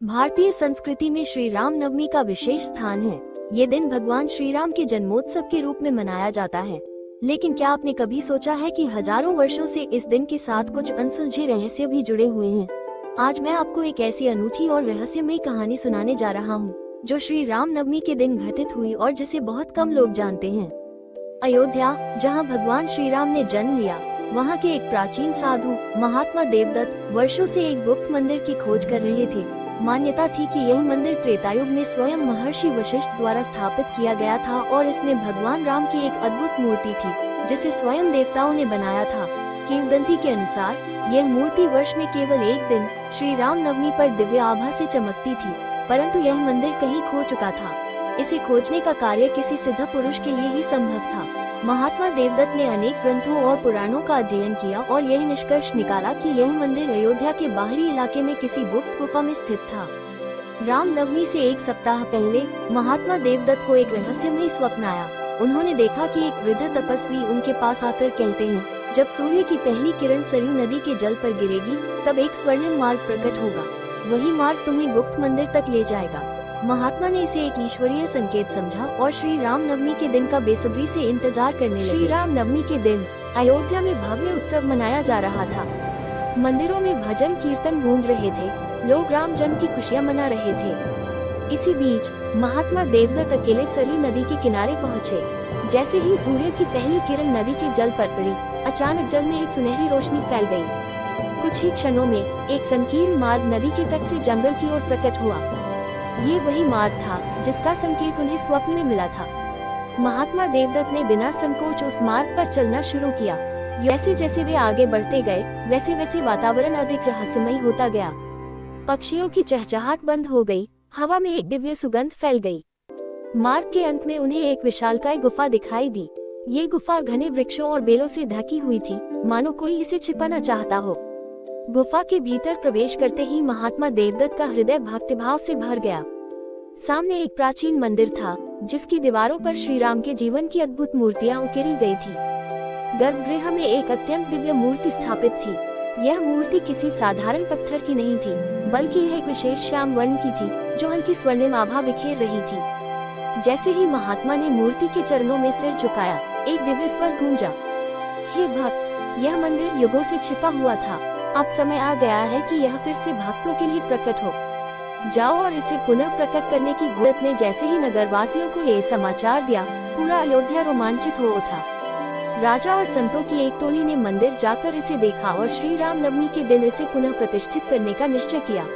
भारतीय संस्कृति में श्री राम नवमी का विशेष स्थान है। ये दिन भगवान श्री राम के जन्मोत्सव के रूप में मनाया जाता है। लेकिन क्या आपने कभी सोचा है कि हजारों वर्षों से इस दिन के साथ कुछ अनसुलझे रहस्य भी जुड़े हुए हैं। आज मैं आपको एक ऐसी अनूठी और रहस्यमयी कहानी सुनाने जा रहा हूँ, जो श्री राम नवमी के दिन घटित हुई और जिसे बहुत कम लोग जानते हैं। अयोध्या, जहाँ भगवान श्री राम ने जन्म लिया, वहाँ के एक प्राचीन साधु महात्मा देवदत्त वर्षों से एक गुप्त मंदिर की खोज कर रहे थे। मान्यता थी कि यह मंदिर त्रेतायुग में स्वयं महर्षि वशिष्ठ द्वारा स्थापित किया गया था और इसमें भगवान राम की एक अद्भुत मूर्ति थी, जिसे स्वयं देवताओं ने बनाया था। किंवदंती के अनुसार यह मूर्ति वर्ष में केवल एक दिन श्री राम नवमी पर दिव्य आभा से चमकती थी, परंतु यह मंदिर कहीं खो चुका था। इसे खोजने का कार्य किसी सिद्ध पुरुष के लिए ही संभव था। महात्मा देवदत्त ने अनेक ग्रंथों और पुराणों का अध्ययन किया और यह निष्कर्ष निकाला कि यह मंदिर अयोध्या के बाहरी इलाके में किसी गुप्त गुफा में स्थित था। राम नवमी से एक सप्ताह पहले महात्मा देवदत्त को एक रहस्यमयी स्वप्न आया। उन्होंने देखा कि एक वृद्ध तपस्वी उनके पास आकर कहते हैं, जब सूर्य की पहली किरण सरयू नदी के जल पर गिरेगी, तब एक स्वर्णिम मार्ग प्रकट होगा। वही मार्ग तुम्हें गुप्त मंदिर तक ले जाएगा। महात्मा ने इसे एक ईश्वरीय संकेत समझा और श्री राम नवमी के दिन का बेसब्री से इंतजार करने लगे। श्री राम नवमी के दिन अयोध्या में भव्य उत्सव मनाया जा रहा था। मंदिरों में भजन कीर्तन गूंज रहे थे, लोग राम जन्म की खुशियां मना रहे थे। इसी बीच महात्मा देवदत्त अकेले सरयू नदी के किनारे पहुँचे। जैसे ही सूर्य की पहली किरण नदी के जल पर पड़ी, अचानक जल में एक सुनहरी रोशनी फैल गयी। कुछ ही क्षणों में एक संकीर्ण मार्ग नदी के तट से जंगल की ओर प्रकट हुआ। ये वही मार्ग था जिसका संकेत उन्हें स्वप्न में मिला था। महात्मा देवदत्त ने बिना संकोच उस मार्ग पर चलना शुरू किया। जैसे जैसे वे आगे बढ़ते गए, वैसे वैसे वातावरण अधिक रहस्यमयी होता गया। पक्षियों की चहचहाट बंद हो गई, हवा में एक दिव्य सुगंध फैल गई। मार्ग के अंत में उन्हें एक विशालकाय गुफा दिखाई दी। ये गुफा घने वृक्षों और बेलों से ढकी हुई थी, मानो कोई इसे छिपाना चाहता हो। गुफा के भीतर प्रवेश करते ही महात्मा देवदत्त का हृदय भक्तिभाव से भर गया। सामने एक प्राचीन मंदिर था, जिसकी दीवारों पर श्री राम के जीवन की अद्भुत मूर्तियां उकेरी गई थी। गर्भगृह में एक अत्यंत दिव्य मूर्ति स्थापित थी। यह मूर्ति किसी साधारण पत्थर की नहीं थी, बल्कि यह एक विशेष श्याम वर्ण की थी, जो हल्की स्वर्णिम आभा बिखेर रही थी। जैसे ही महात्मा ने मूर्ति के चरणों में सिर झुकाया, एक दिव्य स्वर गूंजा, हे भक्त, यह मंदिर युगों से छिपा हुआ था। अब समय आ गया है कि यह फिर से भक्तों के लिए प्रकट हो। जाओ और इसे पुनः प्रकट करने की गुरत ने जैसे ही नगरवासियों को ये समाचार दिया, पूरा अयोध्या रोमांचित हो उठा। राजा और संतों की एक टोली ने मंदिर जाकर इसे देखा और श्री राम नवमी के दिन इसे पुनः प्रतिष्ठित करने का निश्चय किया।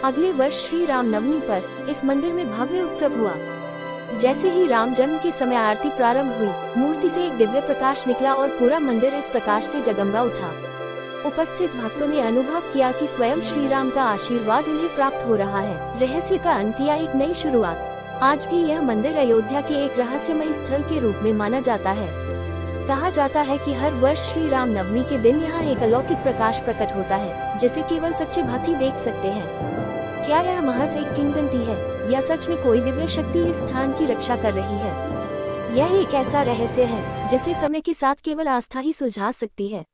अगले वर्ष श्री राम नवमी पर इस मंदिर में भव्य उत्सव हुआ। जैसे ही राम जन्म के समय आरती प्रारंभ हुई, मूर्ति से एक दिव्य प्रकाश निकला और पूरा मंदिर इस प्रकाश से जगमगा उठा। उपस्थित भक्तों ने अनुभव किया कि स्वयं श्री राम का आशीर्वाद उन्हें प्राप्त हो रहा है। रहस्य का अंत या एक नई शुरुआत। आज भी यह मंदिर अयोध्या के एक रहस्यमयी स्थल के रूप में माना जाता है। कहा जाता है कि हर वर्ष श्री राम नवमी के दिन यहाँ एक अलौकिक प्रकाश प्रकट होता है, जिसे केवल सच्चे भक्त ही देख सकते हैं। क्या यह महज एक किंवदंती है या सच में कोई दिव्य शक्ति इस स्थान की रक्षा कर रही है? यह एक ऐसा रहस्य है जिसे समय के साथ केवल आस्था ही सुलझा सकती है।